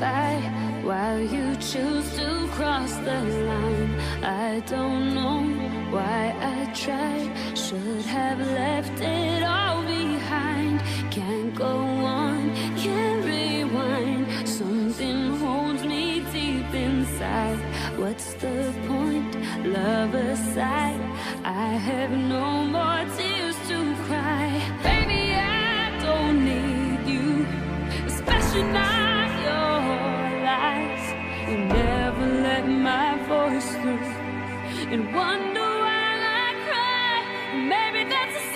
by while you choose to cross the line. I don't know why I tried, should have left it all behind. Can't go on, can't rewind. Something holds me deep inside. What's the point? Love aside, I have no more tears to cry. Baby, I don't need you, especially not your lies. You never let my voice through and wonder why I cry. Maybe that's a